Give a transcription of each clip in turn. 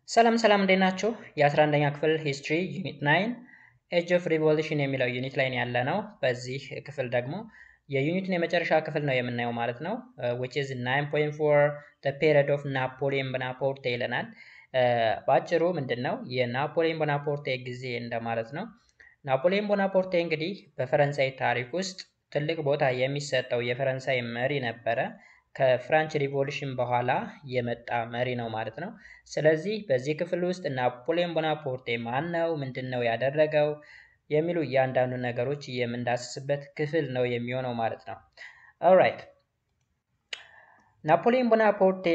ሰላም ሰላም እንዴት ናችሁ? የ11ኛ ክፍል ሂስትሪ ዩኒት 9 ኤጅ ኦፍ ሪቮሉሽን የሚለው ዩኒት ላይ ያለ ነው። በዚህ ክፍል ደግሞ የዩኒቱን የመጨረሻ ክፍል ነው የምናየው ማለት ነው። which is 9.4 the period of ናፖሊዮን ቦናፓርቴ ይለናል። በአጭሩ ምንድነው የናፖሊዮን ቦናፓርቴ ጊዜ እንደማለት ነው። ናፖሊዮን ቦናፓርቴ እንግዲህ በፈረንሳይ ታሪክ ውስጥ ትልቅ ቦታ የሚሰጠው የፈረንሳይ መሪ ነበረ። ከፍራንች ሪቮሉሽን በኋላ የመጣ መሪ ነው ማለት ነው። ስለዚህ በዚህ ክፍል ውስጥ ናፖሊዮን ቦናፓርቴ ማን ነው፣ ምንድነው ያደረገው የሚሉ እያንዳንዱ ነገሮች የምንዳስስበት ክፍል ነው የሚሆነው ማለት ነው። ኦልራይት ናፖሊዮን ቦናፓርቴ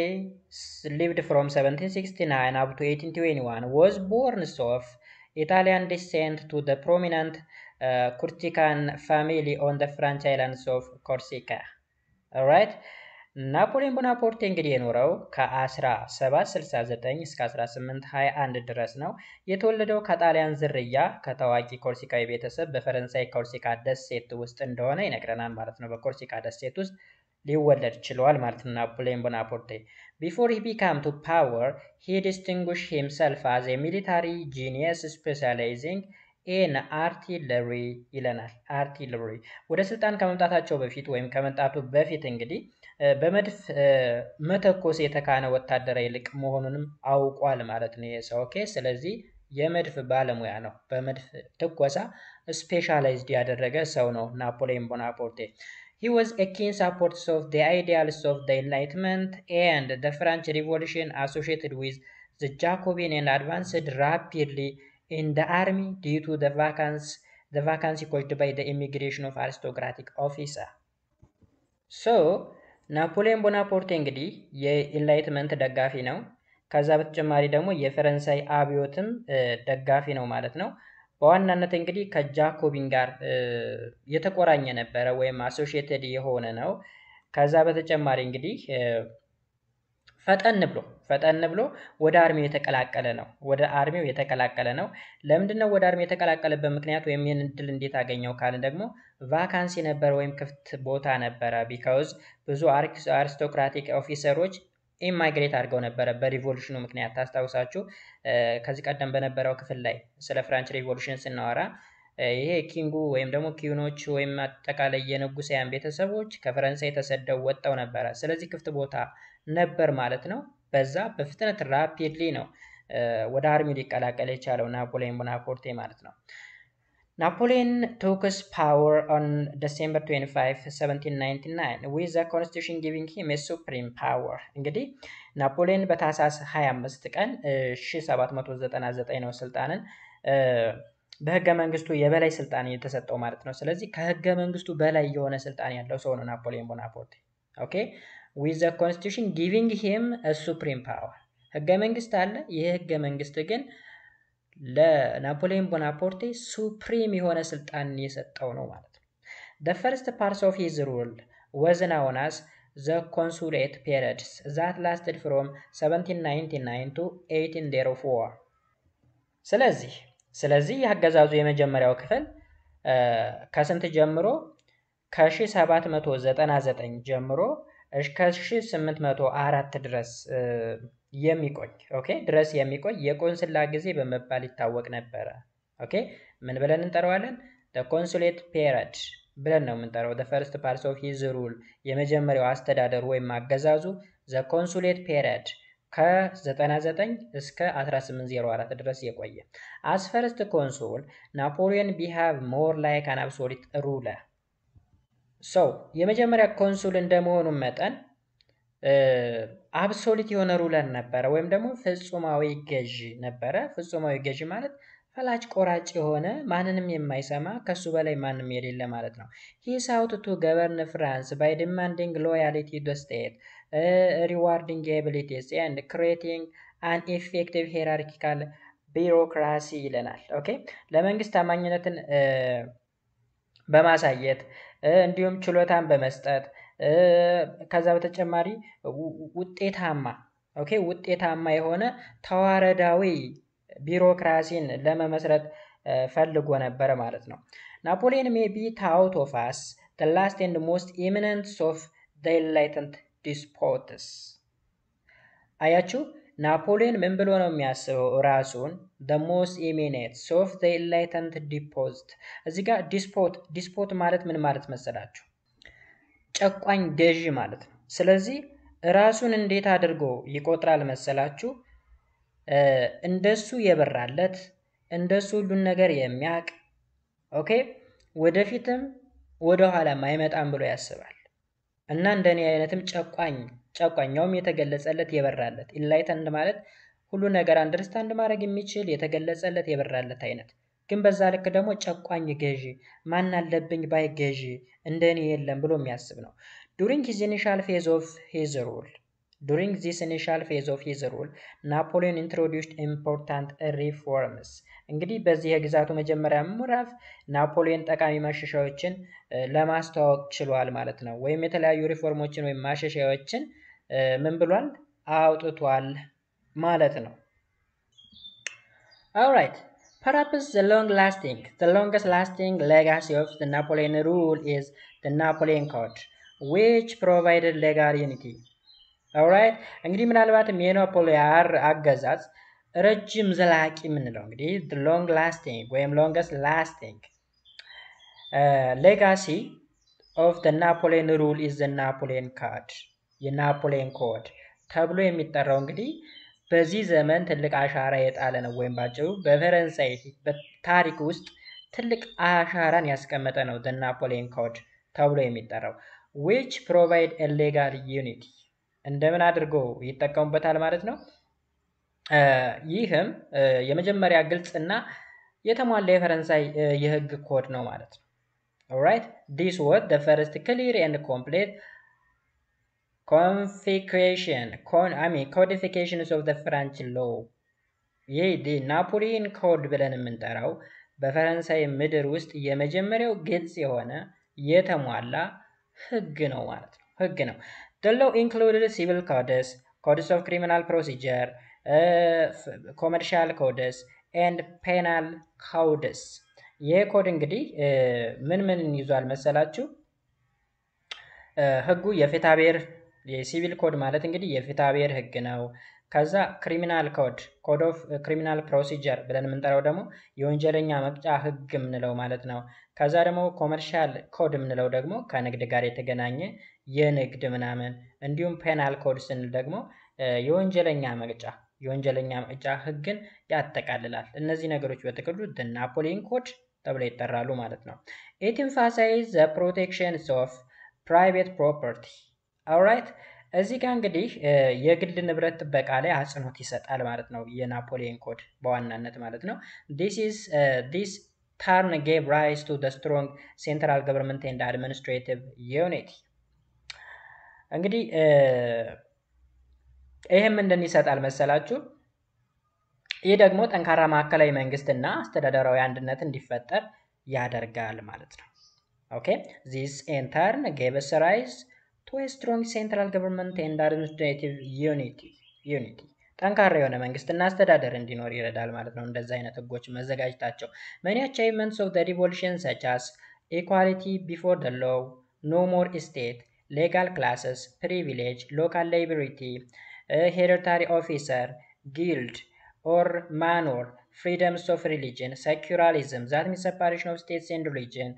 lived from 1769 up to 1821 was born of Italian descent to the prominent Corsican family on the French islands of Corsica. Alright. ናፖሊዮን ቦናፓርቴ እንግዲህ የኖረው ከ1769 እስከ 1821 ድረስ ነው። የተወለደው ከጣሊያን ዝርያ ከታዋቂ ኮርሲካዊ ቤተሰብ በፈረንሳይ ኮርሲካ ደሴት ውስጥ እንደሆነ ይነግረናል ማለት ነው። በኮርሲካ ደሴት ውስጥ ሊወለድ ችሏል ማለት ነው ናፖሊዮን ቦናፓርቴ። Before he became to power, he distinguished himself as a military genius specializing in artillery ይለናል። አርቲለሪ ወደ ስልጣን ከመምጣታቸው በፊት ወይም ከመምጣቱ በፊት እንግዲህ በመድፍ መተኮስ የተካነ ወታደራዊ ልቅ መሆኑንም አውቋል ማለት ነው የሰው። ኦኬ ስለዚህ የመድፍ ባለሙያ ነው። በመድፍ ትኮሳ ስፔሻላይዝድ ያደረገ ሰው ነው ናፖሊዮን ቦናፓርቴ። He was a keen supporter of the ideals of the Enlightenment and the French Revolution associated with the Jacobin and advanced rapidly in the army due to the vacancy caused by the immigration of aristocratic officer. So ናፖሊዮን ቦናፓርቴ እንግዲህ የኢንላይትመንት ደጋፊ ነው። ከዛ በተጨማሪ ደግሞ የፈረንሳይ አብዮትም ደጋፊ ነው ማለት ነው። በዋናነት እንግዲህ ከጃኮቢን ጋር የተቆራኘ ነበረ ወይም አሶሺየትድ የሆነ ነው። ከዛ በተጨማሪ እንግዲህ ፈጠን ብሎ ወደ አርሚው የተቀላቀለ ነው። ለምንድነው ወደ አርሚው የተቀላቀለበት ምክንያት ወይም ይህን እድል እንዴት አገኘው ካልን ደግሞ ቫካንሲ ነበር ወይም ክፍት ቦታ ነበረ። ቢካውዝ ብዙ አሪስቶክራቲክ ኦፊሰሮች ኢማይግሬት አድርገው ነበረ በሪቮሉሽኑ ምክንያት። ታስታውሳችሁ ከዚህ ቀደም በነበረው ክፍል ላይ ስለ ፍራንች ሪቮሉሽን ስናወራ ይሄ ኪንጉ ወይም ደግሞ ኪዩኖች ወይም አጠቃላይ የንጉሳውያን ቤተሰቦች ከፈረንሳይ ተሰደው ወጣው ነበረ። ስለዚህ ክፍት ቦታ ነበር ማለት ነው። በዛ በፍጥነት ራፒድሊ ነው ወደ አርሚው ሊቀላቀል የቻለው ናፖሊዮን ቦናፓርቴ ማለት ነው። ናፖሊዮን took his power on December 25, 1799 with the constitution giving him a supreme power. እንግዲህ ናፖሊዮን በታህሳስ 25 ቀን 1799 ነው ስልጣንን በህገ መንግስቱ የበላይ ስልጣን የተሰጠው ማለት ነው። ስለዚህ ከህገ መንግስቱ በላይ የሆነ ስልጣን ያለው ሰው ነው ናፖሊዮን ቦናፓርቴ። ኦኬ with the constitution giving him a supreme power. ህገ መንግስት አለ። ይህ ህገ መንግስት ግን ለናፖሊዮን ቦናፓርቴ ሱፕሪም የሆነ ስልጣን የሰጠው ነው ማለት ነው። the first part of his rule was known as the consulate periods that lasted from 1799 to 1804. ስለዚህ የአገዛዙ የመጀመሪያው ክፍል ከስንት ጀምሮ ከ1799 ጀምሮ እስከ 1804 ድረስ የሚቆይ የቆንስላ ጊዜ በመባል ይታወቅ ነበረ። ኦኬ ምን ብለን እንጠራዋለን? the consulate period ብለን ነው የምንጠራው። the first part of his rule የመጀመሪያው አስተዳደሩ ወይም አገዛዙ the consulate period ከ99 እስከ 1804 ድረስ የቆየ። as first consul ናፖሊዮን behave more like an absolute ruler. so የመጀመሪያ ኮንሱል እንደመሆኑ መጠን አብሶሉት የሆነ ሩለር ነበረ ወይም ደግሞ ፍጹማዊ ገዢ ነበረ። ፍጹማዊ ገዢ ማለት ፈላጭ ቆራጭ የሆነ ማንንም የማይሰማ ከሱ በላይ ማንም የሌለ ማለት ነው። he sought to govern France by demanding loyalty to the state, rewarding abilities and creating an effective hierarchical bureaucracy ይለናል። ኦኬ ለመንግስት ታማኝነትን በማሳየት እንዲሁም ችሎታን በመስጠት ከዛ በተጨማሪ ውጤታማ የሆነ ተዋረዳዊ ቢሮክራሲን ለመመስረት ፈልጎ ነበር ማለት ነው። ናፖሊዮን may be thought of as the last and most eminent of the enlightened despots. አያችሁ ናፖሊዮን ምን ብሎ ነው የሚያስበው ራሱን the most eminent of the enlightened deposed። እዚህ ጋር ዲስፖት ማለት ምን ማለት መሰላችሁ? ጨቋኝ ገዢ ማለት ነው። ስለዚህ ራሱን እንዴት አድርጎ ይቆጥራል መሰላችሁ? እንደሱ የበራለት እንደሱ ሁሉን ነገር የሚያውቅ ኦኬ፣ ወደፊትም ወደኋላም አይመጣም ብሎ ያስባል። እና እንደኔ አይነትም ጨቋኛውም የተገለጸለት የበራለት ኢንላይተንድ ማለት ሁሉ ነገር አንደርስታንድ ማድረግ የሚችል የተገለጸለት የበራለት አይነት ግን በዛ ልክ ደግሞ ጨቋኝ ገዢ ማን አለብኝ ባይ ገዢ እንደኔ የለም ብሎ የሚያስብ ነው። during this initial phase of his rule ናፖሊዮን introduced important reforms። እንግዲህ በዚህ የግዛቱ መጀመሪያ ምዕራፍ ናፖሊዮን ጠቃሚ ማሻሻያዎችን ለማስተዋወቅ ችሏል ማለት ነው። ወይም የተለያዩ ሪፎርሞችን ወይም ማሻሻያዎችን ምን ብሏል አውጥቷል ማለት ነው። alright, perhaps the longest lasting legacy of the Napoleon rule is the Napoleon Code which provided legal unity። alright፣ እንግዲህ ምናልባትም የናፖሊዮን አገዛዝ ረጅም ዘላቂ የምንለው እንግዲህ the long lasting ወይም longest lasting legacy of the Napoleon rule is the Napoleon Code የናፖሊዮን ኮድ ተብሎ የሚጠራው እንግዲህ በዚህ ዘመን ትልቅ አሻራ የጣለ ነው። ወይም ባጭሩ በፈረንሳይ ታሪክ ውስጥ ትልቅ አሻራን ያስቀመጠ ነው the Napoleon Code ተብሎ የሚጠራው which provide a legal unity እንደምን አድርጎ ይጠቀሙበታል ማለት ነው። ይህም የመጀመሪያ ግልጽና የተሟላ የፈረንሳይ የህግ ኮድ ነው ማለት ነው። alright, this was the first clear and complete codifications of the French law። ይህ ናፖሊዮን ኮድ ብለን የምንጠራው በፈረንሳይ ምድር ውስጥ የመጀመሪያው ግልጽ የሆነ የተሟላ ህግ ነው ማለት ነው። ህግ ነው። the law included civil codes of criminal procedure, commercial codes and penal codes። ይህ ኮድ እንግዲህ ምን ይዟል መሰላችሁ? ህጉ የፍትሐብሔር የሲቪል ኮድ ማለት እንግዲህ የፍትሐብሔር ህግ ነው። ከዛ ክሪሚናል ኮድ ኦፍ ክሪሚናል ፕሮሲጀር ብለን የምንጠራው ደግሞ የወንጀለኛ መቅጫ ህግ የምንለው ማለት ነው። ከዛ ደግሞ ኮመርሻል ኮድ የምንለው ደግሞ ከንግድ ጋር የተገናኘ የንግድ ምናምን፣ እንዲሁም ፔናል ኮድ ስንል ደግሞ የወንጀለኛ መቅጫ ህግን ያጠቃልላል። እነዚህ ነገሮች በጥቅሉ the Napoleon Code ተብለው ይጠራሉ ማለት ነው። it emphasizes the protections of private property። alright፣ እዚህ ጋር እንግዲህ የግል ንብረት ጥበቃ ላይ አጽንኦት ይሰጣል ማለት ነው የናፖሊዮን ኮድ በዋናነት ማለት ነው። this term gave rise to the strong central government and administrative unity። እንግዲህ ይሄም እንደን ይሰጣል መሰላችሁ? ይህ ደግሞ ጠንካራ ማዕከላዊ መንግስትና አስተዳደራዊ አንድነት እንዲፈጠር ያደርጋል ማለት ነው። ኦኬ፣ this in turn gave rise to a strong central government and administrative unity። ጠንካራ የሆነ መንግስትና አስተዳደር እንዲኖር ይረዳል ማለት ነው እንደዚህ አይነት ህጎች መዘጋጀታቸው። many achievements of the revolution such as equality before the law, no more estate, legal classes, privilege, local liberty, hereditary officer, guild or manor, freedoms of religion, secularism, that means separation of states and religion,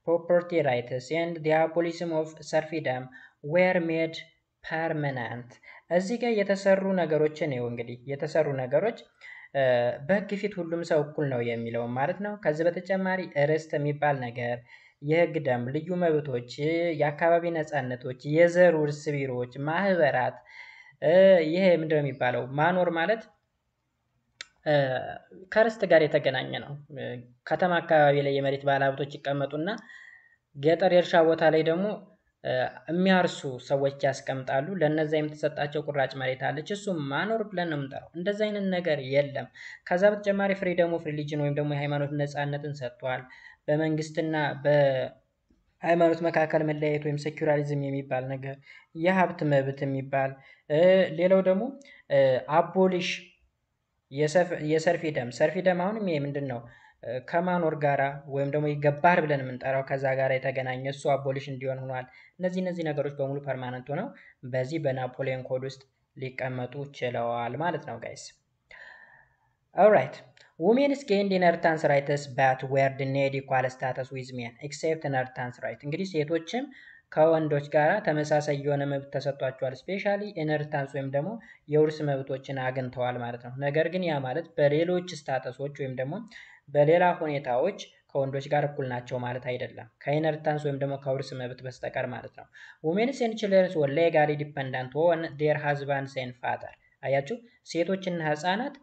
property rights and the abolition of serfdom were made permanent። እዚህ ጋር የተሰሩ ነገሮችን ነው እንግዲህ የተሰሩ ነገሮች በህግ ፊት ሁሉም ሰው እኩል ነው የሚለው ማለት ነው። ከዚህ በተጨማሪ ርስት የሚባል ነገር፣ የህግ ደንብ፣ ልዩ መብቶች፣ የአካባቢ ነፃነቶች፣ የዘር ውርስ ቢሮዎች፣ ማህበራት፣ ይሄ ምንድነው የሚባለው ማኖር ማለት ከርስት ጋር የተገናኘ ነው። ከተማ አካባቢ ላይ የመሬት ባለሀብቶች ይቀመጡና ገጠር የእርሻ ቦታ ላይ ደግሞ የሚያርሱ ሰዎች ያስቀምጣሉ። ለነዛ የምትሰጣቸው ቁራጭ መሬት አለች፣ እሱም ማኖር ብለን ነው የምንጠራው። እንደዛ አይነት ነገር የለም። ከዛ በተጨማሪ ፍሪደም ኦፍ ሪሊጅን ወይም ደግሞ የሃይማኖት ነፃነትን ሰጥቷል። በመንግስትና በሃይማኖት መካከል መለያየት ወይም ሴኩላሪዝም የሚባል ነገር፣ የሀብት መብት የሚባል ሌላው ደግሞ አቦሊሽ የሰርፊደም አሁንም ይሄ ምንድን ነው ከማኖር ጋራ ወይም ደግሞ ይገባር ብለን የምንጠራው ከዛ ጋር የተገናኘ እሱ አቦሊሽ እንዲሆን ሆኗል። እነዚህ ነገሮች በሙሉ ፐርማነንት ሆነው በዚህ በናፖሊዮን ኮድ ውስጥ ሊቀመጡ ችለዋል ማለት ነው ጋይስ። ኦልራይት ውሜንስ ጌንድ ኢንሄሪታንስ ራይትስ ባት ዌር ዲናይድ ኢኳል ስታተስ ዊዝ ሜን ኤክሴፕት ኢንሄሪታንስ ራይት። እንግዲህ ሴቶችም ከወንዶች ጋር ተመሳሳይ የሆነ መብት ተሰጥቷቸዋል። ስፔሻሊ ኢንሄሪታንስ ወይም ደግሞ የውርስ መብቶችን አግኝተዋል ማለት ነው። ነገር ግን ያ ማለት በሌሎች ስታተሶች ወይም ደግሞ በሌላ ሁኔታዎች ከወንዶች ጋር እኩል ናቸው ማለት አይደለም። ከኢንሄሪታንስ ወይም ደግሞ ከውርስ መብት በስተቀር ማለት ነው። ውሜንስ ኤንድ ችልድረንስ ወር ሌጋሊ ዲፐንደንት ኦን ዴር ሃዝባንድስ ኤንድ ፋዘር። አያችሁ፣ ሴቶችና ህፃናት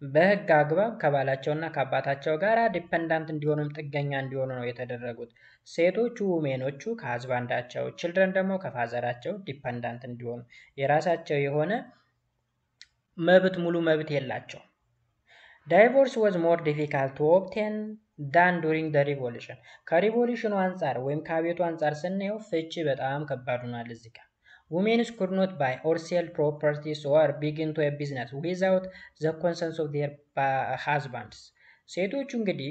በህግ አግባብ ከባላቸውና ከአባታቸው ጋር ዲፐንዳንት እንዲሆኑም ጥገኛ እንዲሆኑ ነው የተደረጉት። ሴቶቹ ውሜኖቹ ከሀዝባንዳቸው፣ ችልድረን ደግሞ ከፋዘራቸው ዲፐንዳንት እንዲሆኑ የራሳቸው የሆነ መብት ሙሉ መብት የላቸው። ዳይቮርስ ወዝ ሞር ዲፊካልት ቱ ኦብቴን ዳን ዱሪንግ ደ ሪቮሉሽን። ከሪቮሉሽኑ አንጻር ወይም ከአብዮቱ አንጻር ስናየው ፍቺ በጣም ከባድ ሆኗል እዚህ ጋር። Women could not buy or sell properties or begin to a business without the consent of their husbands. ሴቶቹ እንግዲህ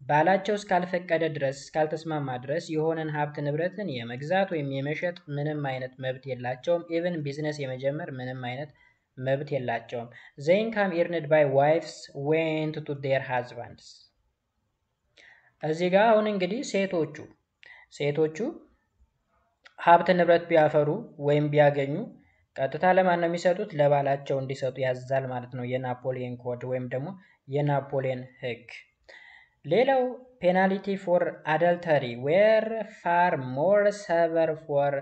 ባላቸው እስካልፈቀደ ድረስ እስካልተስማማ ድረስ የሆነን ሀብት ንብረትን የመግዛት ወይም የመሸጥ ምንም አይነት መብት የላቸውም። ኢቨን ቢዝነስ የመጀመር ምንም አይነት መብት የላቸውም። The income earned by wives went to their husbands. እዚህ ጋር አሁን እንግዲህ ሴቶቹ ሀብት ንብረት ቢያፈሩ ወይም ቢያገኙ ቀጥታ ለማን ነው የሚሰጡት? ለባላቸው እንዲሰጡ ያዛል ማለት ነው የናፖሊየን ኮድ ወይም ደግሞ የናፖሊየን ህግ። ሌላው ፔናልቲ ፎር አደልተሪ ዌር ፋር ሞር ሰቨር ፎር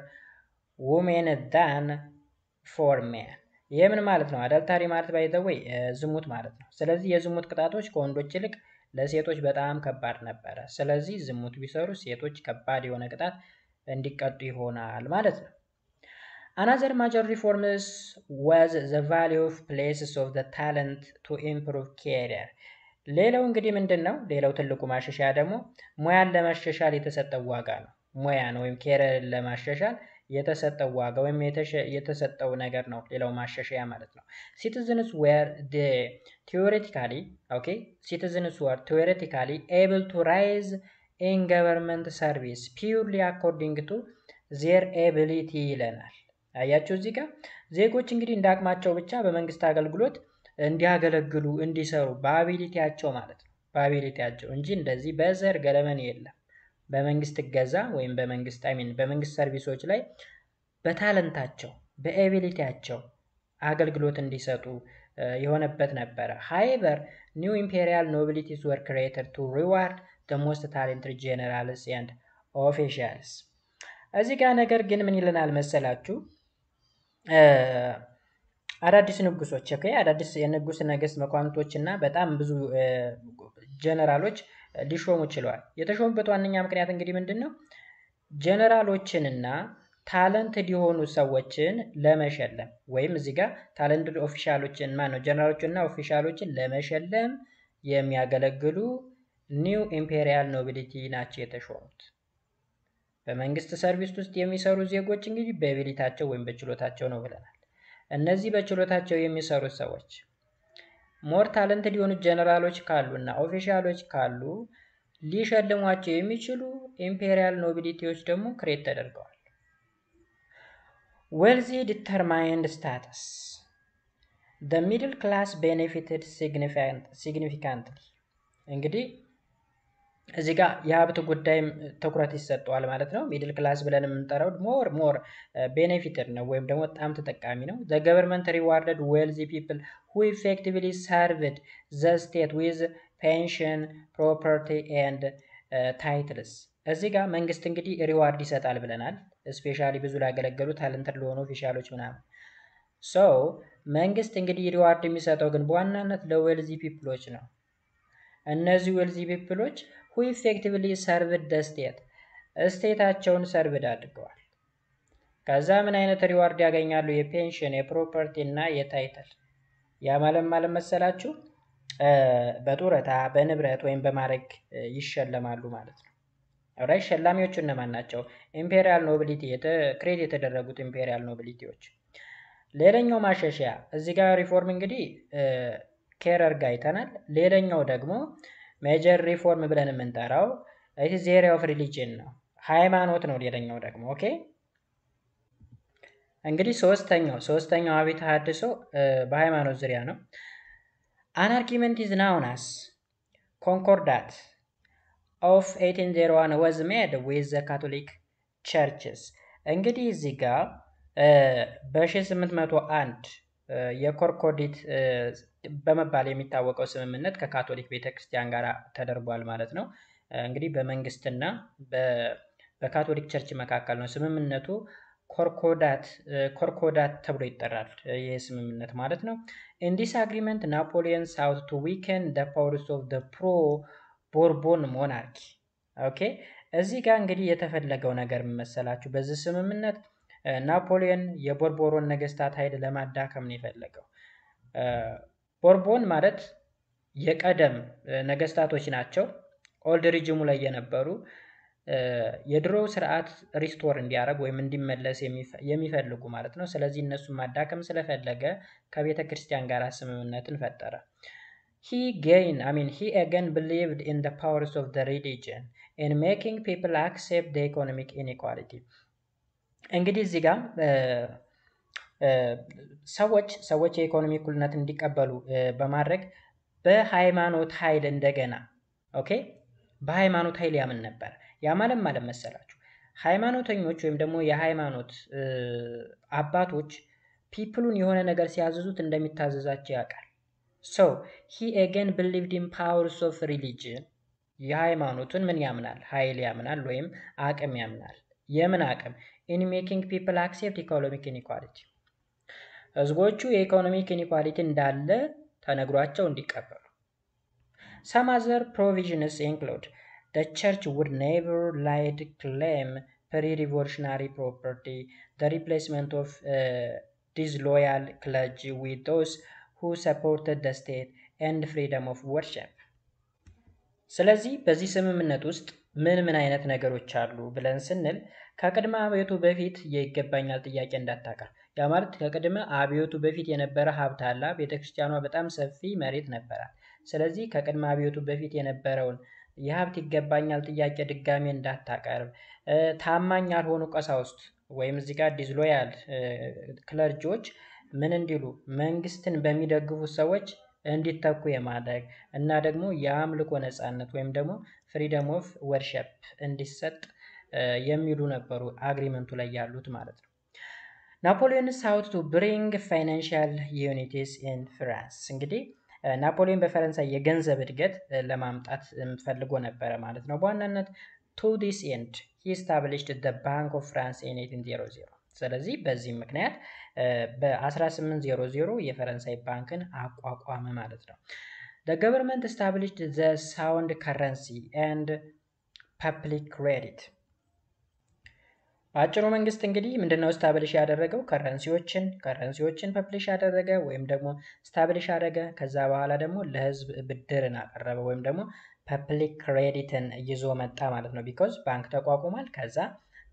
ውሜን ዳን ፎር ሜን። ይህ ምን ማለት ነው? አደልተሪ ማለት ባይ ዘ ዌይ ዝሙት ማለት ነው። ስለዚህ የዝሙት ቅጣቶች ከወንዶች ይልቅ ለሴቶች በጣም ከባድ ነበረ። ስለዚህ ዝሙት ቢሰሩ ሴቶች ከባድ የሆነ ቅጣት እንዲቀጡ ይሆናል ማለት ነው። Another major reforms was the value of places of the talent to improve career. ሌላው እንግዲህ ምንድን ነው? ሌላው ትልቁ ማሻሻያ ደግሞ ሙያን ለማሻሻል የተሰጠው ዋጋ ነው። ሙያን ወይም ኬሪየርን ለማሻሻል የተሰጠው ዋጋ ወይም የተሰጠው ነገር ነው ሌላው ማሻሻያ ማለት ነው። Citizens were theoretically able to rise in government service purely according to their ability ይለናል። አያችሁ እዚህ ጋር ዜጎች እንግዲህ እንዳቅማቸው ብቻ በመንግስት አገልግሎት እንዲያገለግሉ እንዲሰሩ በአቢሊቲያቸው ማለት ነው። በአቢሊቲያቸው እንጂ እንደዚህ በዘር ገለመን የለም። በመንግስት እገዛ ወይም በመንግስት ሰርቪሶች ላይ በታለንታቸው በአቢሊቲያቸው አገልግሎት እንዲሰጡ የሆነበት ነበረ። However, new imperial nobilities were created to reward the most talented generals and officials. እዚህ ጋር ነገር ግን ምን ይለናል መሰላችሁ? አዳዲስ ንጉሶች አዳዲስ የንጉስ ነገስት መኳንቶች እና በጣም ብዙ ጀነራሎች ሊሾሙ ችለዋል። የተሾሙበት ዋነኛ ምክንያት እንግዲህ ምንድነው? ጀነራሎችንና ታለንትድ የሆኑ ሰዎችን ለመሸለም ወይም እዚህ ጋር ታለንትድ ኦፊሻሎችን ጀነራሎችንና ኦፊሻሎችን ለመሸለም የሚያገለግሉ ኒው ኢምፔሪያል ኖቢሊቲ ናቸው የተሾሙት። በመንግስት ሰርቪስ ውስጥ የሚሰሩ ዜጎች እንግዲህ በአቢሊቲያቸው ወይም በችሎታቸው ነው ብለናል። እነዚህ በችሎታቸው የሚሰሩት ሰዎች ሞር ታለንትድ የሆኑ ጀነራሎች ካሉና ኦፊሻሎች ካሉ ሊሸልሟቸው የሚችሉ ኢምፔሪያል ኖቢሊቲዎች ደግሞ ክሬት ተደርገዋል። wealthy determined status. The middle class benefited significantly. እንግዲህ እዚህ ጋር የሀብት ጉዳይም ትኩረት ይሰጠዋል ማለት ነው። ሚድል ክላስ ብለን የምንጠራው ሞር ቤኔፊትድ ነው ወይም ደግሞ በጣም ተጠቃሚ ነው። the government rewarded wealthy people who effectively served the state with pension, property and titles. እዚህ ጋር መንግስት እንግዲህ ሪዋርድ ይሰጣል ብለናል። ስፔሻሊ ብዙ ላገለገሉ ታለንትድ ለሆኑ ኦፊሻሎች ምናምን። መንግስት እንግዲህ ሪዋርድ የሚሰጠው ግን በዋናነት ለዌልዚ ፒፕሎች ነው። እነዚህ ዌልዚ ፒፕሎች who effectively served the state ስቴታቸውን ሰርቭድ አድርገዋል። ከዛ ምን አይነት ሪዋርድ ያገኛሉ? የፔንሽን፣ የፕሮፐርቲ እና የታይትል። ያ ማለት መሰላችሁ በጡረታ በንብረት ወይም በማዕረግ ይሸለማሉ ማለት ነው። አውራይ ሸላሚዎቹ እነማን ናቸው? ኢምፔሪያል ኖቢሊቲ ክሬት የተደረጉት ኢምፔሪያል ኖቢሊቲዎች። ሌላኛው ማሻሻያ እዚህ ጋር ሪፎርም እንግዲህ ኬረር ጋር አይተናል። ሌላኛው ደግሞ ሜጀር ሪፎርም ብለን የምንጠራው it is area of religion ነው፣ ሃይማኖት ነው። ሌላኛው ደግሞ ኦኬ እንግዲህ ሶስተኛው አብዮት ተሐድሶ በሃይማኖት ዙሪያ ነው። An argument is known as Concordat of 1801 was made with the Catholic churches። እንግዲህ እዚህ ጋር በ1801 የኮርኮዲት በመባል የሚታወቀው ስምምነት ከካቶሊክ ቤተክርስቲያን ጋር ተደርጓል ማለት ነው። እንግዲህ በመንግስትና በካቶሊክ ቸርች መካከል ነው ስምምነቱ። ኮርኮዳት ተብሎ ይጠራል ይህ ስምምነት ማለት ነው። In this agreement Napoleon sought to weaken the powers of the pro-Bourbon monarchy። ኦኬ እዚህ ጋር እንግዲህ የተፈለገው ነገር መሰላችሁ በዚህ ስምምነት ናፖሊዮን የቦርቦሮን ነገስታት ኃይል ለማዳከም ነው የፈለገው። ቦርቦን ማለት የቀደም ነገስታቶች ናቸው። ኦልድ ሪጅሙ ላይ የነበሩ የድሮ ስርዓት ሪስቶር እንዲያደርግ ወይም እንዲመለስ የሚፈልጉ ማለት ነው። ስለዚህ እነሱን ማዳከም ስለፈለገ ከቤተ ክርስቲያን ጋር ስምምነትን ፈጠረ። He again believed in the powers of the religion in making people accept the economic inequality። እንግዲህ እዚህ ጋር ሰዎች የኢኮኖሚ እኩልነት እንዲቀበሉ በማድረግ በሃይማኖት ኃይል እንደገና በሃይማኖት ኃይል ያምን ነበር። ያ ማለት መሰላችሁ ሃይማኖተኞች ወይም ደግሞ የሃይማኖት አባቶች ፒፕሉን የሆነ ነገር ሲያዝዙት እንደሚታዘዛቸው ያውቃል። So he again believed in powers of religion። የሃይማኖቱን ምን ያምናል? ኃይል ያምናል ወይም አቅም ያምናል። የምን አቅም? In making people accept economic inequality። ህዝቦቹ የኢኮኖሚክ ኢኒኳሊቲ እንዳለ ተነግሯቸው እንዲቀበሉ። Some other provisions include the church would never lay claim pre-revolutionary property, the replacement of disloyal clergy with those who supported the state, and freedom of worship። ስለዚህ በዚህ ስምምነት ውስጥ ምን አይነት ነገሮች አሉ ብለን ስንል ከቅድመ አብዮቱ በፊት የይገባኛል ጥያቄ እንዳታቀርብ። ያ ማለት ከቅድመ አብዮቱ በፊት የነበረ ሀብት አለ። ቤተክርስቲያኗ በጣም ሰፊ መሬት ነበራት። ስለዚህ ከቅድመ አብዮቱ በፊት የነበረውን የሀብት ይገባኛል ጥያቄ ድጋሜ እንዳታቀርብ፣ ታማኝ ያልሆኑ ቀሳውስት ወይም እዚህ ጋር ዲስሎያል ክለርጂዎች ምን እንዲሉ መንግስትን በሚደግፉ ሰዎች እንዲተኩ የማድረግ እና ደግሞ የአምልኮ ነጻነት ወይም ደግሞ ፍሪደም ኦፍ ወርሺፕ እንዲሰጥ የሚሉ ነበሩ አግሪመንቱ ላይ ያሉት ማለት ነው። ናፖሊዮን ሳውት ቱ ብሪንግ ፋይናንሻል ዩኒቲስ ኢን ፍራንስ። እንግዲህ ናፖሊዮን በፈረንሳይ የገንዘብ እድገት ለማምጣት ፈልጎ ነበረ ማለት ነው። በዋናነት ቱ ዲስ ኤንድ ሂ ስታብሊሽድ ዘ ባንክ ኦፍ ፍራንስ ኢን 1800። ስለዚህ በዚህ ምክንያት በ1800 የፈረንሳይ ባንክን አቋቋመ ማለት ነው። The government established the sound currency and public credit። በአጭሩ መንግስት እንግዲህ ምንድነው ስታብሊሽ ያደረገው? ከረንሲዎችን ፐብሊሽ ያደረገ ወይም ደግሞ ስታብሊሽ ያደረገ። ከዛ በኋላ ደግሞ ለህዝብ ብድርን አቀረበ ወይም ደግሞ ፐብሊክ ክሬዲትን ይዞ መጣ ማለት ነው። ቢኮዝ ባንክ ተቋቁሟል። ከዛ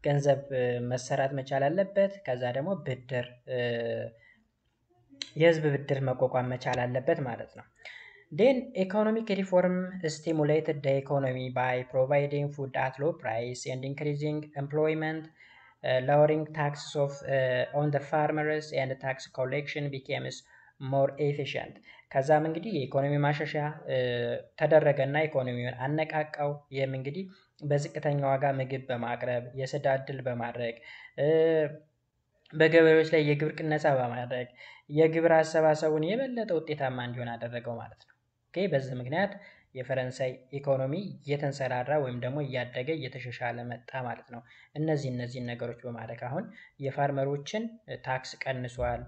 ገንዘብ መሰራት መቻል አለበት። ከዛ ደግሞ ብድር የህዝብ ብድር መቋቋም መቻል አለበት ማለት ነው። Then economic reform stimulated the economy by providing food at low price and increasing employment, lowering taxes on the farmers, and tax collection became more efficient። ከዛም እንግዲህ የኢኮኖሚ ማሻሻያ ተደረገና ኢኮኖሚውን አነቃቃው። ይህም እንግዲህ በዝቅተኛ ዋጋ ምግብ በማቅረብ የስራ ዕድል በማድረግ በገበሬዎች ላይ የግብር ቅነሳ በማድረግ የግብር አሰባሰቡን የበለጠ ውጤታማ እንዲሆን አደረገው ማለት ነው። በዚህ ምክንያት የፈረንሳይ ኢኮኖሚ እየተንሰራራ ወይም ደግሞ እያደገ እየተሻሻለ መጣ ማለት ነው። እነዚህን ነገሮች በማድረግ አሁን የፋርመሮችን ታክስ ቀንሷል።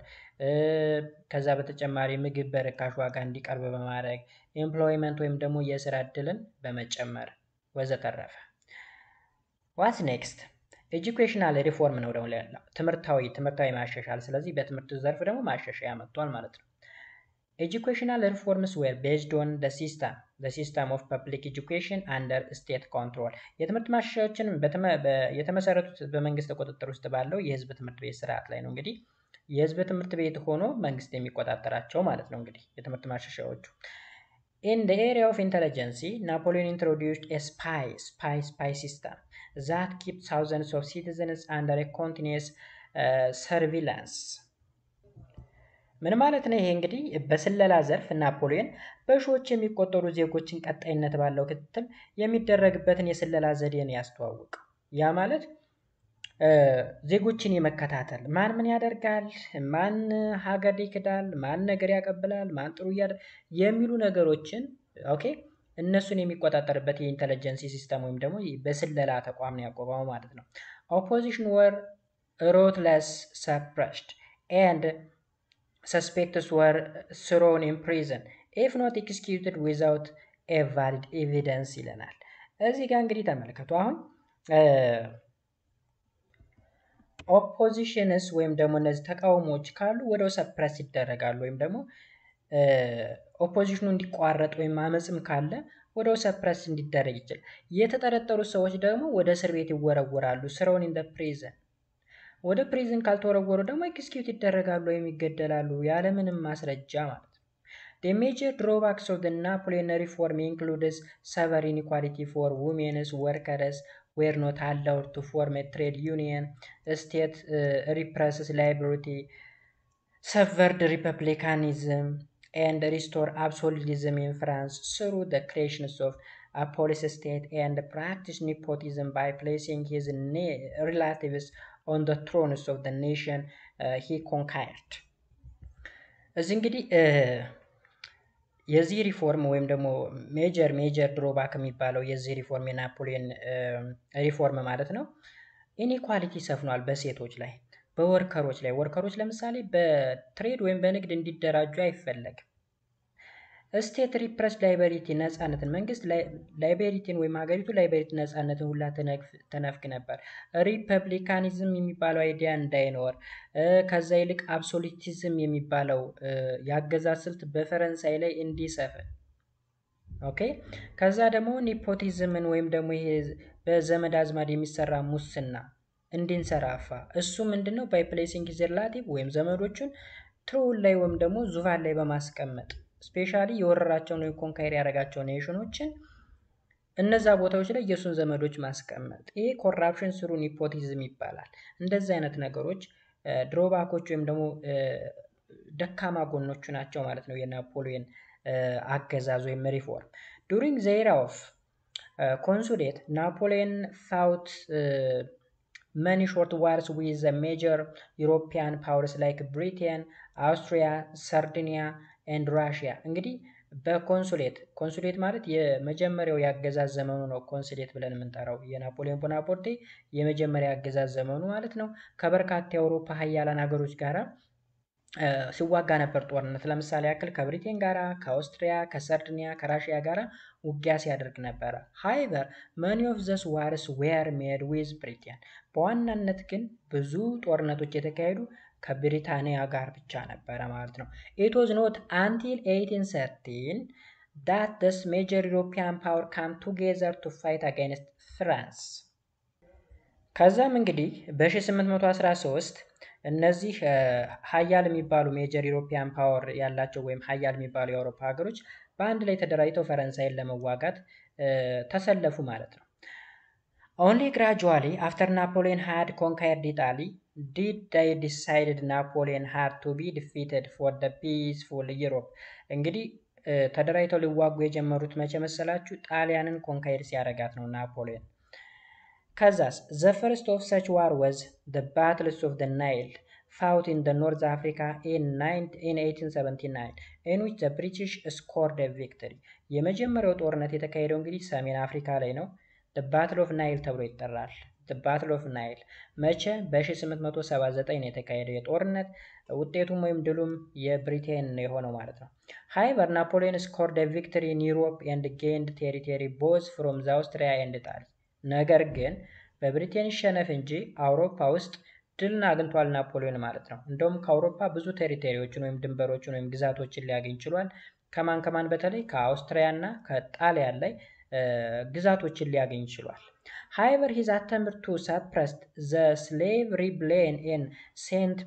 ከዛ በተጨማሪ ምግብ በርካሽ ዋጋ እንዲቀርብ በማድረግ ኤምፕሎይመንት ወይም ደግሞ የስራ ዕድልን በመጨመር ወዘተረፈ። ዋትስ ኔክስት? ኤጁኬሽናል ሪፎርም ነው ደግሞ ያለው ትምህርታዊ ማሻሻል። ስለዚህ በትምህርት ዘርፍ ደግሞ ማሻሻያ መጥቷል ማለት ነው። Educational reforms were based on the system of public education under state control። የትምህርት ማሻሻያዎችን የተመሰረቱት በመንግስት ቁጥጥር ውስጥ ባለው የህዝብ ትምህርት ቤት ስርዓት ላይ ነው። እንግዲህ የህዝብ ትምህርት ቤት ሆኖ መንግስት የሚቆጣጠራቸው ማለት ነው። እንግዲህ የትምህርት ማሻሻያዎቹ In the area of intelligence, Napoleon introduced a spy system that kept thousands of citizens under a continuous ሰርቪላንስ ምን ማለት ነው? ይሄ እንግዲህ በስለላ ዘርፍ ናፖሊዮን በሺዎች የሚቆጠሩ ዜጎችን ቀጣይነት ባለው ክትትል የሚደረግበትን የስለላ ዘዴን ያስተዋውቅ። ያ ማለት ዜጎችን የመከታተል ማን ምን ያደርጋል፣ ማን ሀገር ይክዳል፣ ማን ነገር ያቀብላል፣ ማን ጥሩ የሚሉ ነገሮችን ኦኬ እነሱን የሚቆጣጠርበት የኢንተለጀንሲ ሲስተም ወይም ደግሞ በስለላ ተቋም ነው ያቋቋመው ማለት ነው። ኦፖዚሽን ወር ሮትለስ ሰፕረስድ ኤንድ suspects were thrown in prison if not executed without a valid evidence ይለናል። እዚህ ጋር እንግዲህ ተመልከቱ። አሁን ኦፖዚሽንስ ወይም ደግሞ እነዚህ ተቃውሞዎች ካሉ ወደው ሰፕረስ ይደረጋሉ ወይም ደግሞ ኦፖዚሽኑ እንዲቋረጥ ወይም አመፅም ካለ ወደው ሰፕረስ እንዲደረግ ይችላል። የተጠረጠሩ ሰዎች ደግሞ ወደ እስር ቤት ይወረወራሉ። thrown in the prison ወደ ፕሪዝን ካልተወረወሩ ደግሞ ኤክስኪዩት ይደረጋሉ ወይም ይገደላሉ ያለምንም ማስረጃ ማለት ነው። The major drawbacks of the Napoleon reform includes severe inequality for women's workers were not allowed to form a trade union, state represses liberty, severed republicanism, and restore absolutism in France through the creation of a police state and practiced nepotism by placing his relatives on the thrones of the nation he conquered። እዚህ እንግዲህ የዚህ ሪፎርም ወይም ደግሞ ሜጀር ድሮባክ የሚባለው የዚህ ሪፎርም የናፖሊዮን ሪፎርም ማለት ነው። ኢኒኳሊቲ ሰፍኗል በሴቶች ላይ፣ በወርከሮች ላይ። ወርከሮች ለምሳሌ በትሬድ ወይም በንግድ እንዲደራጁ አይፈለግም። ስቴት ሪፕረስ ላይበሪቲ ነፃነትን፣ መንግስት ላይበሪቲን ወይም ሀገሪቱ ላይበሪቲ ነፃነትን ሁላ ተነፍግ ነበር። ሪፐብሊካኒዝም የሚባለው አይዲያ እንዳይኖር፣ ከዛ ይልቅ አብሶሉቲዝም የሚባለው የአገዛዝ ስልት በፈረንሳይ ላይ እንዲሰፍን። ኦኬ ከዛ ደግሞ ኒፖቲዝምን ወይም ደግሞ ይሄ በዘመድ አዝማድ የሚሰራ ሙስና እንዲንሰራፋ። እሱ ምንድነው? ባይ ፕሌሲንግ ሂዝ ሪላቲቭ ወይም ዘመዶቹን ትሮን ላይ ወይም ደግሞ ዙፋን ላይ በማስቀመጥ ስፔሻሊ የወረራቸውን ወይ ኮንካይር ያደረጋቸውን ኔሽኖችን እነዛ ቦታዎች ላይ የሱን ዘመዶች ማስቀመጥ። ይሄ ኮራፕሽን ስሩ ኒፖቲዝም ይባላል። እንደዚህ አይነት ነገሮች ድሮባኮች ወይም ደግሞ ደካማ ጎኖቹ ናቸው ማለት ነው የናፖሊዮን አገዛዝ ወይም ሪፎርም። ዱሪንግ ዘ ኤራ ኦፍ ኮንሱሌት ናፖሊዮን ፋውት many short wars with the major European powers like Britain, Austria, Sardinia and Russia። እንግዲህ ኮንሱሌት ማለት የመጀመሪያው የአገዛዝ ዘመኑ ነው። ኮንሱሌት ብለን የምንጠራው የናፖሊዮን ቦናፓርቴ የመጀመሪያ አገዛዝ ዘመኑ ማለት ነው። ከበርካታ የአውሮፓ ሀያላን ሀገሮች ጋራ ሲዋጋ ነበር ጦርነት። ለምሳሌ ያክል ከብሪቴን ጋራ፣ ከአውስትሪያ፣ ከሰርዲኒያ፣ ከራሽያ ጋራ ውጊያ ሲያደርግ ነበረ። ሃይቨር መኒ ኦፍ ዘስ ዋርስ ዌር ሜድ ዊዝ ብሪቴን። በዋናነት ግን ብዙ ጦርነቶች የተካሄዱ ከብሪታንያ ጋር ብቻ ነበረ ማለት ነው። ኢት ዋዝ ኖት አንቲል 1813 that this major European power come together to fight against France። ከዛም እንግዲህ በ1813 እነዚህ ሀያል የሚባሉ ሜጀር ዩሮፒያን ፓወር ያላቸው ወይም ሀያል የሚባሉ የአውሮፓ ሀገሮች በአንድ ላይ ተደራጅተው ፈረንሳይን ለመዋጋት ተሰለፉ ማለት ነው። Only gradually after Napoleon had conquered Italy did they decided Napoleon had to be defeated for the peaceful Europe። እንግዲህ ተደራጅተው ሊዋጉ የጀመሩት መቼ መሰላችሁ? ጣሊያንን ኮንካይር ሲያደርጋት ነው ናፖሊዮን። ከዛስ the first of such war was the battles of the Nile fought in the North Africa in 1879 in which the British scored a victory። የመጀመሪያው ጦርነት የተካሄደው እንግዲህ ሰሜን አፍሪካ ላይ ነው። the battle of Nile ተብሎ ይጠራል። the battle of Nile መቼ? በ1879 ነው የተካሄደው የጦርነት ውጤቱም ወይም ድሉም የብሪቴን የሆነው ማለት ነው። however Napoleon scored a victory in Europe and gained territory both from the Austria and Italy። ነገር ግን በብሪቴን ይሸነፍ እንጂ አውሮፓ ውስጥ ድልን አግኝቷል ናፖሊዮን ማለት ነው። እንደውም ከአውሮፓ ብዙ ቴሪቶሪዎችን ወይም ድንበሮችን ወይም ግዛቶችን ሊያገኝ ችሏል። ከማን በተለይ ከአውስትሪያ እና ከጣሊያን ላይ ግዛቶችን ሊያገኝ ችሏል። however his attempt to suppress the slave rebellion in Saint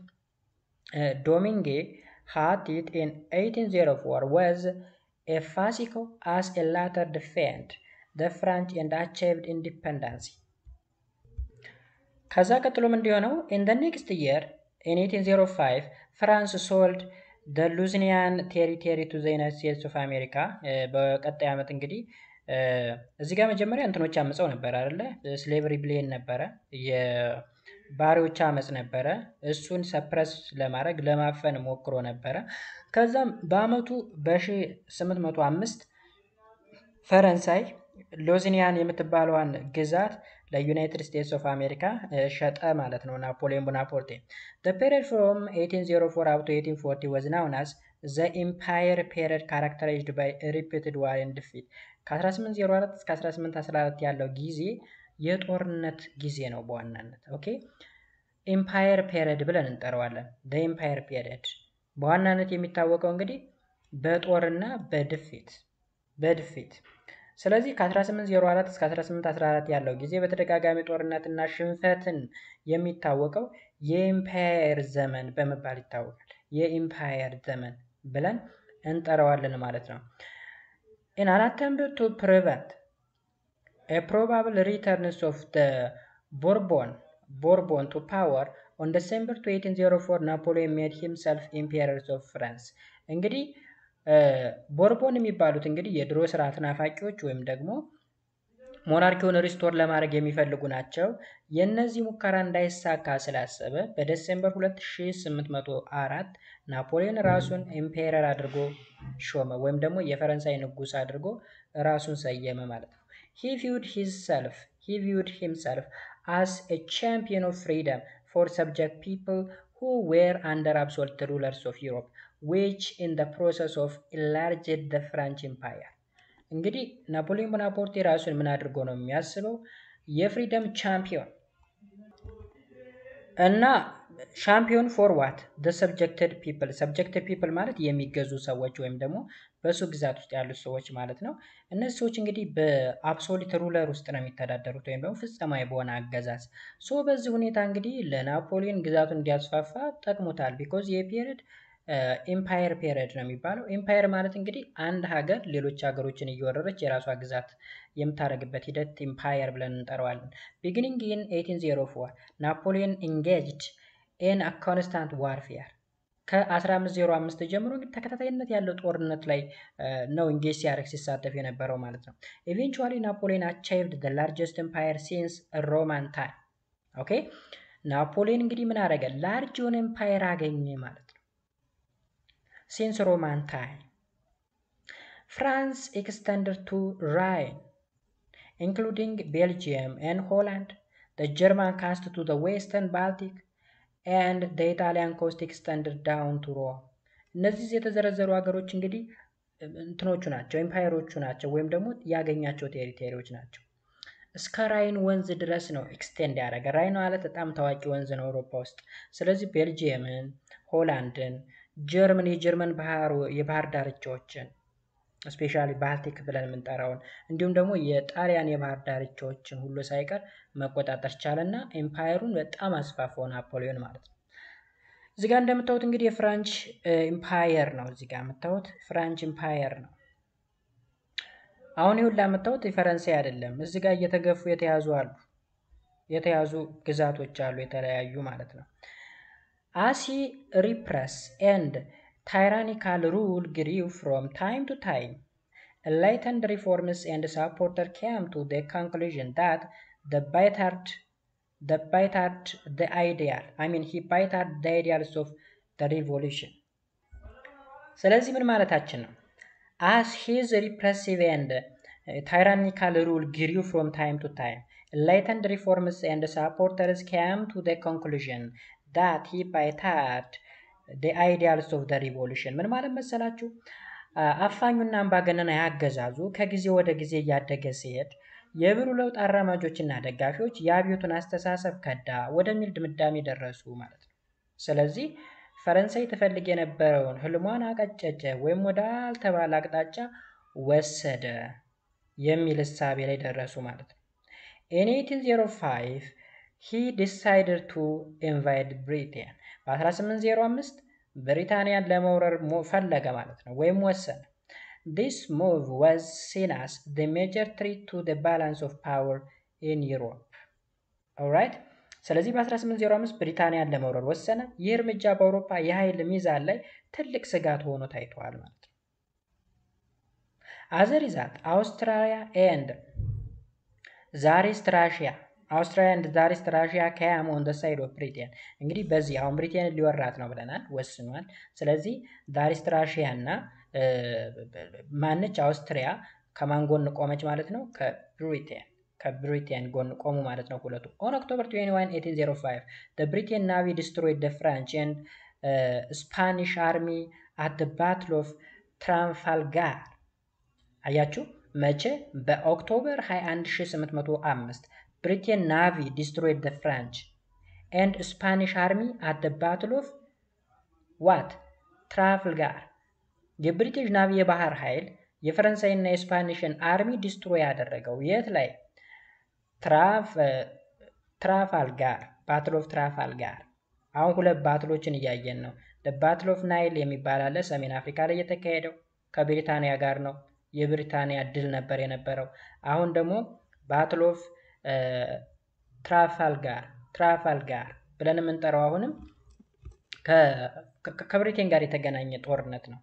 Domingue Haiti in 1804 was a fiasco as a later defeated the French and achieved independence። ከዛ ቀጥሎ ምንድን የሆነው in the next year in 1805 France sold the Louisiana territory to the United States of America። በቀጣይ ዓመት እንግዲህ እዚህ ጋር መጀመሪያ እንትኖች አመፀው ነበር አይደለ? ስሌቨሪ ብሌን ነበረ፣ የባሪዎች አመፅ ነበረ። እሱን ሰፕረስ ለማድረግ ለማፈን ሞክሮ ነበረ። ከዛም በአመቱ በ1805 ፈረንሳይ ሎዚኒያን የምትባለዋን ግዛት ለዩናይትድ ስቴትስ ኦፍ አሜሪካ ሸጠ ማለት ነው ናፖሊዮን ቦናፖርቴ። the period from 1804 up to 1840 was known as the empire period characterized by repeated war and defeat። ከ1804 እስከ 1814 ያለው ጊዜ የጦርነት ጊዜ ነው በዋናነት። ኦኬ ኤምፓየር ፔሪድ ብለን እንጠራዋለን። the empire period በዋናነት የሚታወቀው እንግዲህ በጦርና በድፊት ስለዚህ ከ1804 እስከ 1814 ያለው ጊዜ በተደጋጋሚ ጦርነትና ሽንፈትን የሚታወቀው የኢምፓየር ዘመን በመባል ይታወቃል። የኢምፓየር ዘመን ብለን እንጠራዋለን ማለት ነው። in an attempt to prevent a probable return of the Bourbon to power on December 1804 Napoleon made himself emperor of France። እንግዲህ ቦርቦን የሚባሉት እንግዲህ የድሮ ስርዓት ናፋቂዎች ወይም ደግሞ ሞናርኪውን ሪስቶር ለማድረግ የሚፈልጉ ናቸው። የነዚህ ሙከራ እንዳይሳካ ስላሰበ በዲሴምበር 2804 ናፖሊዮን ራሱን ኢምፔረር አድርጎ ሾመ ወይም ደግሞ የፈረንሳይ ንጉስ አድርጎ ራሱን ሰየመ ማለት ነው። he viewed himself as a champion of freedom for subject people who were under absolute rulers of Europe which in the process of enlarged the French empire። እንግዲህ ናፖሊዮን ቦናፖርቴ ራሱን ምን አድርጎ ነው የሚያስበው? የፍሪደም ቻምፒዮን እና ሻምፒዮን ፎር ዋት the subjected people ማለት የሚገዙ ሰዎች ወይም ደግሞ በሱ ግዛት ውስጥ ያሉት ሰዎች ማለት ነው። እነዚህ ሰዎች እንግዲህ በአብሶሊት ሩለር ውስጥ ነው የሚተዳደሩት ወይም ደግሞ ፍጹማዊ በሆነ አገዛዝ። ሶ በዚህ ሁኔታ እንግዲህ ለናፖሊዮን ግዛቱን እንዲያስፋፋ ጠቅሞታል። ቢኮዝ የፔሪድ ኤምፓየር ፔሪድ ነው የሚባለው። ኤምፓየር ማለት እንግዲህ አንድ ሀገር ሌሎች ሀገሮችን እየወረረች የራሷ ግዛት የምታደርግበት ሂደት ኤምፓየር ብለን እንጠራዋለን። ቢጊኒንግ ኢን 1804 ናፖሊዮን ኢንጌጅድ ኢን አ ኮንስታንት ዋርፌር ከ1505 ጀምሮ እንግዲህ ተከታታይነት ያለው ጦርነት ላይ ነው ኢንጌጅ ሲያደርግ ሲሳተፍ የነበረው ማለት ነው። ኢቬንቹዋሊ ናፖሊዮን አቻይቭድ the largest empire since Roman time። ኦኬ ናፖሊዮን እንግዲህ ምን አደረገ? ላርጅ የሆነ ኤምፓየር አገኘ ማለት ነው። since Roman time France extended to Rhine including Belgium and Holland. The German coast to the western Baltic and the Italian coast extended down to Rome። እነዚህ የተዘረዘሩ ሀገሮች እንግዲህ እንትኖቹ ናቸው፣ ኤምፓየሮቹ ናቸው ወይም ደግሞ ያገኛቸው ቴሪቶሪዎች ናቸው። እስከ ራይን ወንዝ ድረስ ነው ኤክስቴንድ ያደረገ። ራይን ማለት በጣም ታዋቂ ወንዝ ነው አውሮፓ ውስጥ። ስለዚህ ቤልጂየምን፣ ሆላንድን፣ የጀርመን የባህር ዳርቻዎችን ስፔሻሊ ባልቲክ ብለን የምንጠራውን እንዲሁም ደግሞ የጣሊያን የባህር ዳርቻዎችን ሁሉ ሳይቀር መቆጣጠር ቻለና ኤምፓየሩን በጣም አስፋፋው ናፖሊዮን ማለት ነው። እዚህ ጋር እንደምታዩት እንግዲህ የፍራንች ኤምፓየር ነው። እዚህ ጋር የምታዩት ፍራንች ኤምፓየር ነው። አሁን ይሁን ለምታዩት የፈረንሳይ አይደለም። እዚህ ጋር እየተገፉ የተያዙ ግዛቶች አሉ የተለያዩ ማለት ነው። as he repressed and tyrannical rule grew from time to time, enlightened reformers and supporters came to the conclusion that he bettered the ideals of the revolution። ስለዚህ ምን ማለታችን ነው? as his repressive and tyrannical rule grew from time to time, enlightened reformers and supporters came to the conclusion that he bettered the ideals of the revolution። ምን ማለት መሰላችሁ? አፋኙና አምባገነናዊ አገዛዙ ከጊዜ ወደ ጊዜ እያደገ ሲሄድ የብሩ ለውጥ አራማጆችና ደጋፊዎች የአብዮቱን አስተሳሰብ ከዳ ወደሚል ድምዳሜ ደረሱ ማለት ነው። ስለዚህ ፈረንሳይ ትፈልግ የነበረውን ህልሟን አቀጨጨ ወይም ወደ አልተባለ አቅጣጫ ወሰደ የሚል እሳቤ ላይ ደረሱ ማለት ነው። in 1805 he decided to invade Britain። በ1805 ብሪታንያን ለመውረር ፈለገ ማለት ነው ወይም ወሰነ። this move was seen as the major threat to the balance of power in Europe። alright ስለዚህ በ1805 ብሪታንያን ለመውረር ወሰነ። ይህ እርምጃ በአውሮፓ የኃይል ሚዛን ላይ ትልቅ ስጋት ሆኖ ታይቷል ማለት ነው። አዘ ሪዛልት አውስትራሊያ ኤንድ ዛሬስት ራሽያ አውስትራሊያ ኤንድ ዛሬስት ራሽያ ካም ኦን ዘ ሳይድ ኦፍ ብሪቴን። እንግዲህ በዚህ አሁን ብሪቴን ሊወራት ነው ብለናል፣ ወስኗል። ስለዚህ ዛሬስት ራሽያ እና ማነች አውስትሪያ ከማን ጎን ቆመች ማለት ነው? ከብሪቴን ጎን ቆሙ ማለት ነው ሁለቱ። ኦን ኦክቶበር 21 1805 the Britain Navy destroyed the French and Spanish army at the Battle of Trafalgar። አያችሁ መቼ? በኦክቶበር 21 1805 ብሪቴን ናቪ destroyed the French and Spanish army at the Battle of what? ትራፍልጋር። የብሪቲሽ ናቪ የባህር ኃይል የፈረንሳይና የስፓኒሽን አርሚ ዲስትሮይ ያደረገው የት ላይ? ትራፋልጋር፣ ባትል ኦፍ ትራፋልጋር። አሁን ሁለት ባትሎችን እያየን ነው። ባትል ኦፍ ናይል የሚባል አለ፣ ሰሜን አፍሪካ ላይ የተካሄደው ከብሪታንያ ጋር ነው። የብሪታንያ ድል ነበር የነበረው። አሁን ደግሞ ባትል ኦፍ ትራፋልጋር ብለን የምንጠራው አሁንም ከብሪቴን ጋር የተገናኘ ጦርነት ነው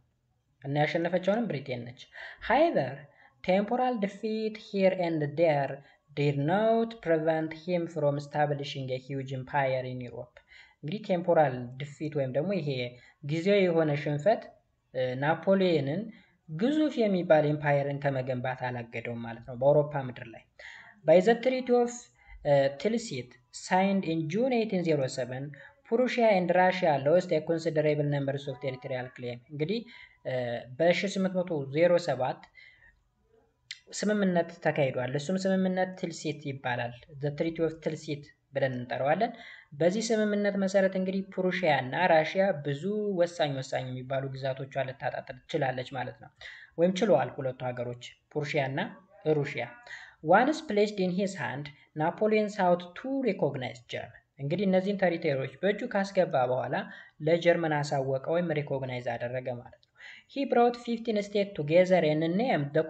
እና ያሸነፈችውንም ብሪቴን ነች። however temporal defeat here and there did not prevent him from establishing a huge empire in Europe። እንግዲህ ቴምፖራል ዲፊት ወይም ደግሞ ይሄ ጊዜያዊ የሆነ ሽንፈት ናፖሊዮንን ግዙፍ የሚባል ኤምፓየርን ከመገንባት አላገደውም ማለት ነው በአውሮፓ ምድር ላይ። by the treaty of Tilsit signed in June 1807 ፕሩሺያ and Russia lost a considerable numbers of territorial claim። እንግዲህ በ1807 ስምምነት ተካሂዷል። እሱም ስምምነት ትልሲት ይባላል። the treaty of Tilsit ብለን እንጠራዋለን። በዚህ ስምምነት መሰረት እንግዲህ ፕሩሺያ እና ራሽያ ብዙ ወሳኝ የሚባሉ ግዛቶቿን ልታጣጥ ትችላለች ማለት ነው። ወይም ችለዋል ሁለቱ ሀገሮች ፕሩሺያ እና ሩሺያ። once placed in his hand ናፖሊዮን sought to recognize German። እንግዲህ እነዚህን ቴሪቶሪዎች በእጁ ካስገባ በኋላ ለጀርመን አሳወቀ ወይም ሪኮግናይዝ አደረገ ማለት ነው። he brought 15 states together and named the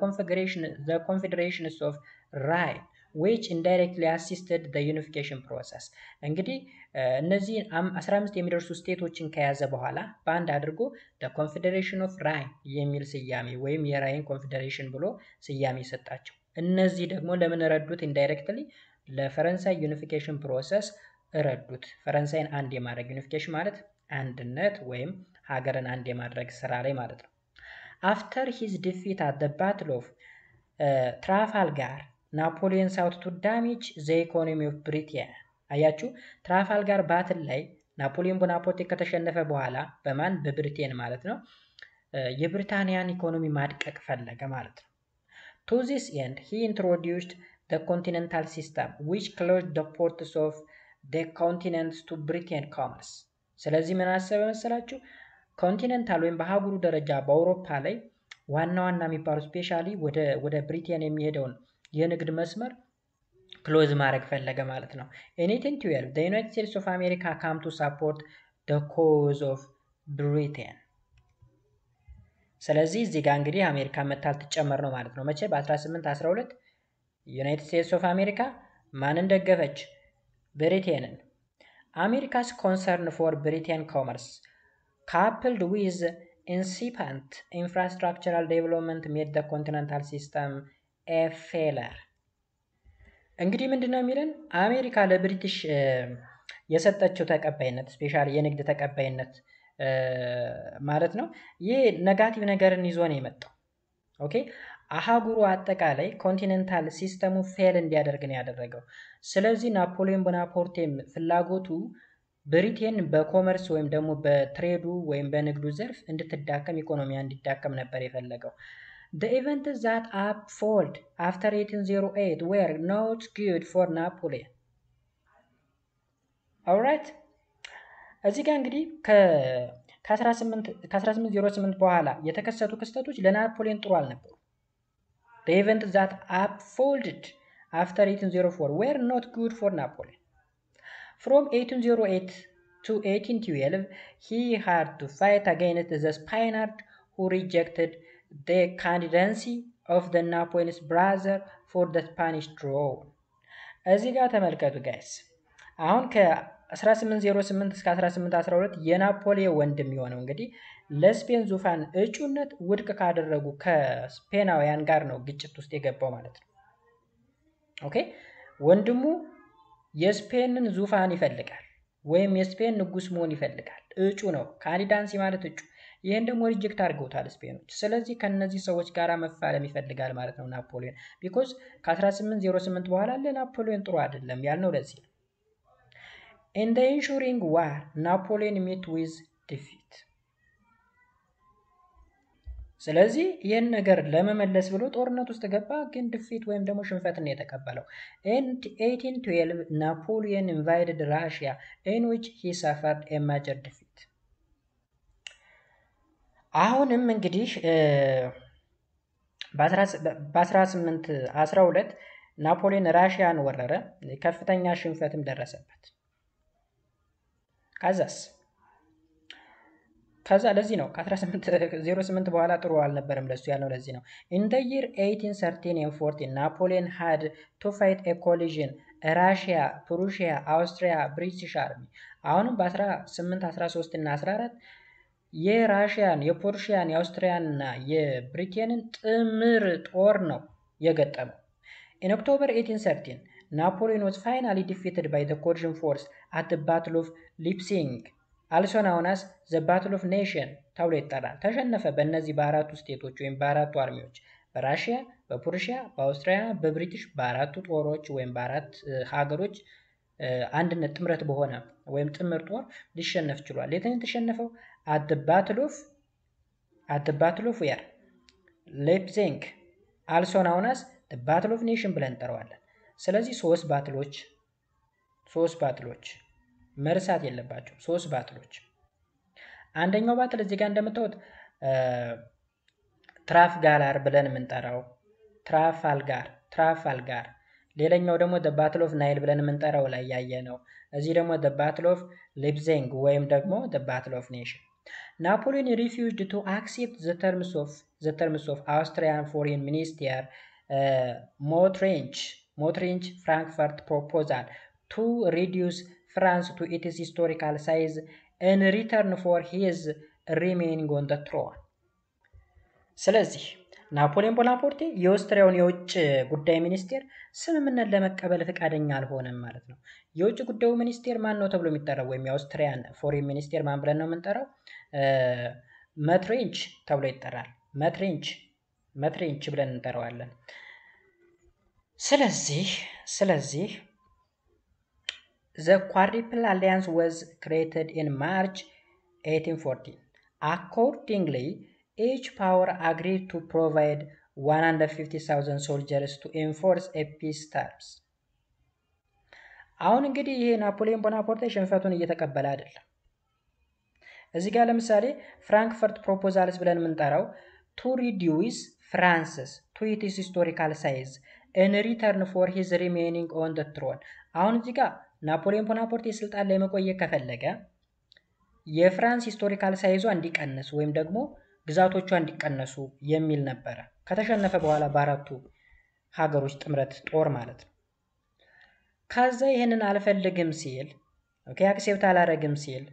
confederations of Rhine which indirectly assisted the unification process። እንግዲህ እነዚህ 15 የሚደርሱ ስቴቶችን ከያዘ በኋላ በአንድ አድርጎ the confederation of Rhine የሚል ስያሜ ወይም የራይን ኮንፌዴሬሽን ብሎ ስያሜ ሰጣቸው። እነዚህ ደግሞ ለምን ረዱት? ኢንዳይሬክትሊ ለፈረንሳይ ዩኒፊኬሽን ፕሮሰስ ረዱት። ፈረንሳይን አንድ የማድረግ ዩኒፊኬሽን ማለት አንድነት ወይም ሀገርን አንድ የማድረግ ስራ ላይ ማለት ነው። after his defeat at the battle of Trafalgar ናፖሊዮን ሳውት ቱ ዳሜጅ ዘ ኢኮኖሚ ኦፍ ብሪቴን። አያችሁ ትራፋልጋር ባትል ላይ ናፖሊዮን ቦናፓርቴ ከተሸነፈ በኋላ በማን? በብሪቴን ማለት ነው። የብሪታንያን ኢኮኖሚ ማድቀቅ ፈለገ ማለት ነው። to this end he introduced the continental system which closed the ports of the continents to Britain commerce። ስለዚህ ምን አሰበ መሰላችሁ? ኮንቲኔንታል ወይም በአህጉሩ ደረጃ በአውሮፓ ላይ ዋና የሚባሉ ስፔሻሊ ወደ ብሪቴን የሚሄደውን የንግድ መስመር ክሎዝ ማድረግ ፈለገ ማለት ነው። in 1812 the United States of America came to support the cause of Britain። ስለዚህ እዚህ ጋር እንግዲህ አሜሪካ መታል ትጨመር ነው ማለት ነው። መቼ? በ1812 ዩናይትድ ስቴትስ ኦፍ አሜሪካ ማንን ደገፈች? ብሪቴንን። አሜሪካስ ኮንሰርን ፎር ብሪቴን ኮመርስ coupled with incipient infrastructural development made the continental system a failure። እንግዲህ ምንድነው የሚለን? አሜሪካ ለብሪቲሽ የሰጠችው ተቀባይነት ስፔሻሊ የንግድ ተቀባይነት ማለት ነው። ይሄ ኔጋቲቭ ነገርን ይዞ ነው የመጣው። ኦኬ አህጉሩ አጠቃላይ ኮንቲኔንታል ሲስተሙ ፌል እንዲያደርግ ነው ያደረገው። ስለዚህ ናፖሊዮን ቦናፓርቴም ፍላጎቱ ብሪቴን በኮመርስ ወይም ደግሞ በትሬዱ ወይም በንግዱ ዘርፍ እንድትዳከም ኢኮኖሚያ እንዲዳከም ነበር የፈለገው። The events that unfolded after 1808 were not good for Napoleon. Alright? እዚህ ጋር እንግዲህ ከ1808 በኋላ የተከሰቱ ክስተቶች ለናፖሊዮን ጥሩ አልነበሩ። The events that unfolded after 1804 were not good for Napoleon. From 1808 to 1812, he had to fight against the Spaniards who rejected the candidacy of the Napoleon's brother for the Spanish throne። እዚህ ጋር ተመልከቱ ጋይስ። አሁን ከ1808 እስከ 1812 የናፖሊዮን ወንድም የሆነው እንግዲህ ለስፔን ዙፋን እጩነት ውድቅ ካደረጉ ከስፔናውያን ጋር ነው ግጭት ውስጥ የገባው ማለት ነው። ኦኬ ወንድሙ የስፔንን ዙፋን ይፈልጋል ወይም የስፔን ንጉስ መሆን ይፈልጋል። እጩ ነው፣ ካንዲዳንሲ ማለት እጩ። ይህን ደግሞ ሪጀክት አድርገውታል ስፔኖች። ስለዚህ ከነዚህ ሰዎች ጋር መፋለም ይፈልጋል ማለት ነው ናፖሊዮን። ቢኮዝ ከ1808 በኋላ ለናፖሊዮን ጥሩ አይደለም ያልነው ለዚህ ነው። In the ensuing war, Napoleon met with defeat. ስለዚህ ይህን ነገር ለመመለስ ብሎ ጦርነት ውስጥ ገባ፣ ግን ድፊት ወይም ደግሞ ሽንፈትን የተቀበለው። In 1812 Napoleon invaded Russia in which he suffered a major defeat. አሁንም እንግዲህ በ1812 ናፖሊዮን ራሽያን ወረረ፣ ከፍተኛ ሽንፈትም ደረሰበት። ከዛ ለዚህ ነው ከ1808 በኋላ ጥሩ አልነበረም ለሱ ያለው ለዚህ ነው። In the year 1813 and 14 Napoleon had to fight a collision Russia, Prussia, Austria, British Army. አሁንም በ1813 እና 14 የራሽያን፣ የፕሩሺያን፣ የአውስትሪያን እና የብሪቴንን ጥምር ጦር ነው የገጠመው። In October 1813 Napoleon was finally defeated by the coalition force at the Battle of Leipzig, also known as the Battle of Nation ተብሎ ይጠራል። ተሸነፈ በእነዚህ በአራቱ ስቴቶች ወይም በአራቱ አርሚዎች፣ በራሽያ፣ በፕሩሺያ፣ በአውስትሪያ፣ በብሪቲሽ በአራቱ ጦሮች ወይም በአራት ሀገሮች አንድነት ጥምረት በሆነ ወይም ጥምር ጦር ሊሸነፍ ችሏል። የትን ተሸነፈው? at the battle of where Leipzig, also known as the Battle of Nation ብለን እንጠራዋለን። ስለዚህ ሶስት ባትሎች መርሳት የለባቸው። ሶስት ባትሎች። አንደኛው ባትል እዚህ ጋር እንደምታዩት ትራፍጋላር ብለን የምንጠራው ትራፋልጋር። ሌላኛው ደግሞ the Battle of Nile ብለን የምንጠራው ላይ ያየ ነው። እዚህ ደግሞ the Battle of Leipzig ወይም ደግሞ the Battle of Nation. Napoleon refused to accept the terms of Austrian Foreign Minister Metternich Frankfurt proposal to reduce France to its historical size in return for his remaining on the throne. ስለዚህ ናፖሊዮን ቦናፓርቴ የኦስትሪያውን የውጭ ጉዳይ ሚኒስቴር ስምምነት ለመቀበል ፈቃደኛ አልሆነም ማለት ነው። የውጭ ጉዳዩ ሚኒስቴር ማን ነው ተብሎ የሚጠራው? ወይም የአውስትሪያን ፎሬን ሚኒስቴር ማን ብለን ነው የምንጠራው? መትሬንች ተብሎ ይጠራል። መትሬንች ብለን እንጠራዋለን። ስለዚህ the Quadruple Alliance was created in March 1814. Accordingly, each power agreed to provide 150,000 soldiers to enforce a peace terms. አሁን እንግዲህ ይሄ ናፖሊዮን ቦናፓርቴ ሽንፈቱን እየተቀበለ አይደለም። እዚህ ጋር ለምሳሌ ፍራንክፈርት ፕሮፖዛልስ ብለን የምንጠራው to reduce France's to its historical size in return for his remaining on the throne. አሁን እዚህ ጋር ናፖሊዮን ቦናፓርቴ ስልጣን ላይ መቆየት ከፈለገ የፍራንስ ሂስቶሪካል ሳይዟ እንዲቀንስ ወይም ደግሞ ግዛቶቿ እንዲቀነሱ የሚል ነበረ። ከተሸነፈ በኋላ በአራቱ ሀገሮች ጥምረት ጦር ማለት ነው። ከዛ ይሄንን አልፈልግም ሲል አክሴፕት አላረግም ሲል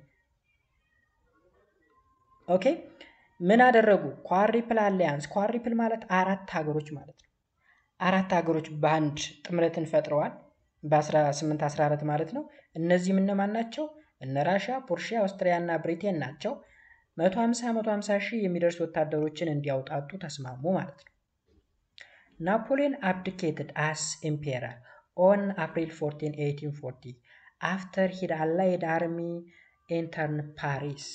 ምን አደረጉ? ኳድሪፕል አሊያንስ። ኳድሪፕል ማለት አራት ሀገሮች ማለት ነው። አራት ሀገሮች በአንድ ጥምረትን ፈጥረዋል በ1814 ማለት ነው። እነዚህ እነማን ናቸው? እነ ራሽያ፣ ፕሩሺያ፣ አውስትሪያ እና ብሪቴን ናቸው። 150 ሺህ የሚደርሱ ወታደሮችን እንዲያውጣጡ ተስማሙ ማለት ነው። ናፖሊዮን abdicated as emperor on April 14, 1840 after his allied army entered Paris.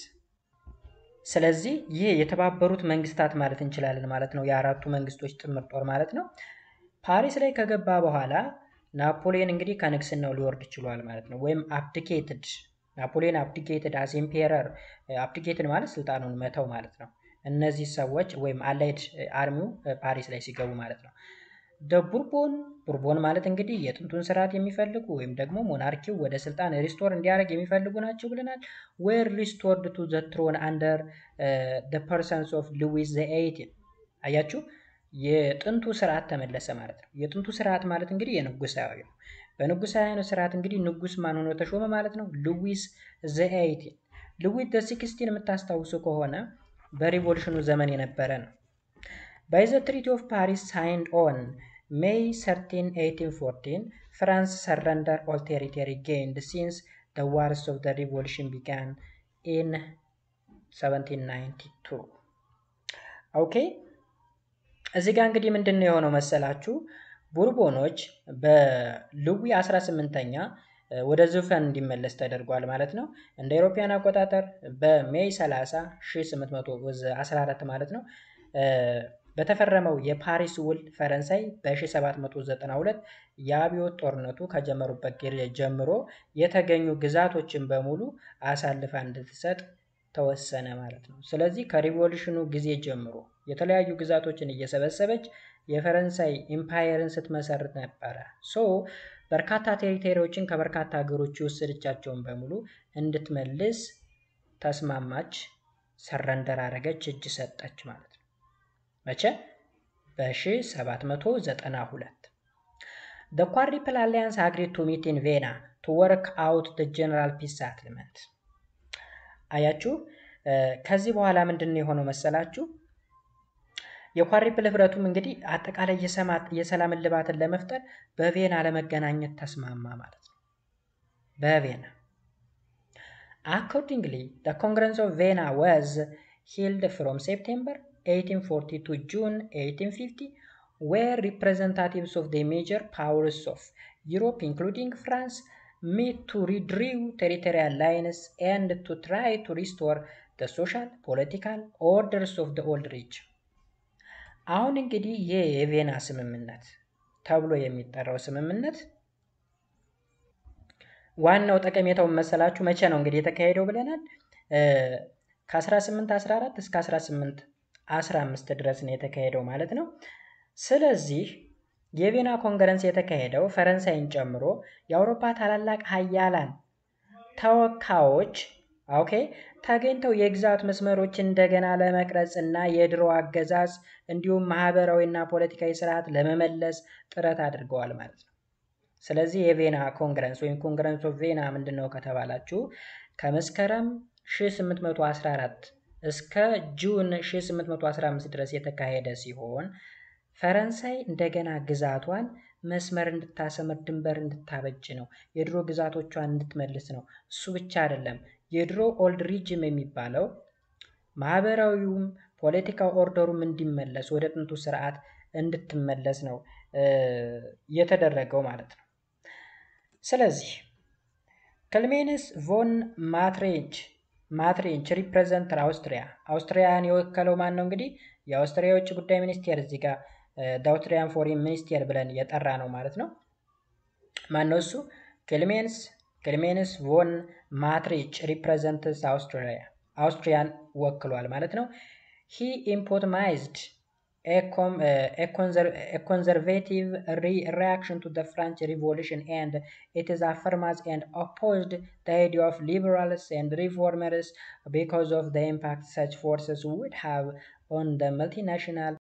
ስለዚህ ይህ የተባበሩት መንግስታት ማለት እንችላለን ማለት ነው። የአራቱ መንግስቶች ጥምር ጦር ማለት ነው። ፓሪስ ላይ ከገባ በኋላ ናፖሊዮን እንግዲህ ከንግስናው ሊወርድ ችሏል ማለት ነው። ወይም ናፖሊዮን abdicated as emperor። abdicated ማለት ስልጣኑን መተው ማለት ነው። እነዚህ ሰዎች ወይም አላይድ አርሚው ፓሪስ ላይ ሲገቡ ማለት ነው። ቡርቦን ማለት እንግዲህ የጥንቱን ስርዓት የሚፈልጉ ወይም ደግሞ ሞናርኪው ወደ ስልጣን ሪስቶር እንዲያደርግ የሚፈልጉ ናቸው ብለናል። were restored to the throne under the persons of Louis XVIII። አያችሁ የጥንቱ ስርዓት ተመለሰ ማለት ነው። የጥንቱ ስርዓት ማለት እንግዲህ የንጉሳዊ ነው። በንጉሳውያኑ ስርዓት እንግዲህ ንጉስ ማን ሆኖ ተሾመ ማለት ነው? ሉዊስ ዘ 18 ሉዊስ ዘ 16 የምታስታውሱ ከሆነ በሪቮሉሽኑ ዘመን የነበረ ነው። ባይ ዘ ትሪቲ ኦፍ ፓሪስ ሳይንድ ኦን ሜይ 13 1814 ፍራንስ ሰረንደር ኦል ቴሪቶሪ ጌይንድ ሲንስ the wars of the revolution began in 1792 ኦኬ። እዚህ ጋር እንግዲህ ምንድን ነው የሆነው መሰላችሁ? ቡርቦኖች በሉዊ 18ኛ ወደ ዙፋን እንዲመለስ ተደርጓል ማለት ነው። እንደ አውሮፓውያን አቆጣጠር በሜይ 30 1814 ማለት ነው በተፈረመው የፓሪስ ውል ፈረንሳይ በ1792 የአብዮት ጦርነቱ ከጀመሩበት ጊዜ ጀምሮ የተገኙ ግዛቶችን በሙሉ አሳልፋ እንድትሰጥ ተወሰነ ማለት ነው። ስለዚህ ከሪቮሉሽኑ ጊዜ ጀምሮ የተለያዩ ግዛቶችን እየሰበሰበች የፈረንሳይ ኢምፓየርን ስትመሰርት ነበረ። ሶ በርካታ ቴሪቶሪዎችን ከበርካታ ሀገሮች የወሰደቻቸውን በሙሉ እንድትመልስ ተስማማች፣ ሰረንደር አረገች፣ እጅ ሰጠች ማለት ነው። መቼ? በ1792 The Quadruple Alliance agreed to meet in Vienna to work out the general peace settlement። አያችሁ፣ ከዚህ በኋላ ምንድን ነው የሆነው መሰላችሁ? የኳድሪፕል ህብረቱም እንግዲህ አጠቃላይ የሰላም እልባትን ለመፍጠር በቬና ለመገናኘት ተስማማ ማለት ነው። በቬና Accordingly, the Congress of Vienna was held from September 1840 to June 1850, where representatives of the major powers of Europe, including France, met to redraw territorial lines and to try to restore the social, political orders of the old region. አሁን እንግዲህ ይህ የቬና ስምምነት ተብሎ የሚጠራው ስምምነት ዋናው ጠቀሜታው መሰላችሁ መቼ ነው እንግዲህ የተካሄደው ብለናል? ከ1814 እስከ 1815 ድረስ ነው የተካሄደው ማለት ነው። ስለዚህ የቬና ኮንግረስ የተካሄደው ፈረንሳይን ጨምሮ የአውሮፓ ታላላቅ ሀያላን ተወካዮች ኦኬ ተገኝተው የግዛት መስመሮች እንደገና ለመቅረጽ እና የድሮ አገዛዝ እንዲሁም ማህበራዊና ፖለቲካዊ ስርዓት ለመመለስ ጥረት አድርገዋል ማለት ነው። ስለዚህ የቬና ኮንግረስ ወይም ኮንግረስ ኦፍ ቬና ምንድነው ከተባላችሁ ከመስከረም 1814 እስከ ጁን 1815 ድረስ የተካሄደ ሲሆን ፈረንሳይ እንደገና ግዛቷን መስመር እንድታሰምር ድንበር እንድታበጅ ነው። የድሮ ግዛቶቿን እንድትመልስ ነው። እሱ ብቻ አይደለም። የድሮ ኦልድ ሪጅም የሚባለው ማህበራዊውም ፖለቲካ ኦርደሩም እንዲመለስ ወደ ጥንቱ ስርዓት እንድትመለስ ነው የተደረገው ማለት ነው። ስለዚህ ክልሜንስ ቮን ማትሬንች ሪፕሬዘንተር አውስትሪያን የወከለው ማን ነው? እንግዲህ የአውስትሪያ የውጭ ጉዳይ ሚኒስቴር እዚህ ጋር አውስትሪያን ፎሬን ሚኒስቴር ብለን የጠራ ነው ማለት ነው። ማን ነው እሱ? ክልሜንስ ቮን ማትሪች ሪፕሬዘንትስ አውስትሪያን ወክሏል ማለት ነው። ሂ ኢምፖቶማይዝድ a conservative reaction to the French Revolution, and it is affirmed and opposed the idea of liberals and reformers because of the impact such forces would have on the multinational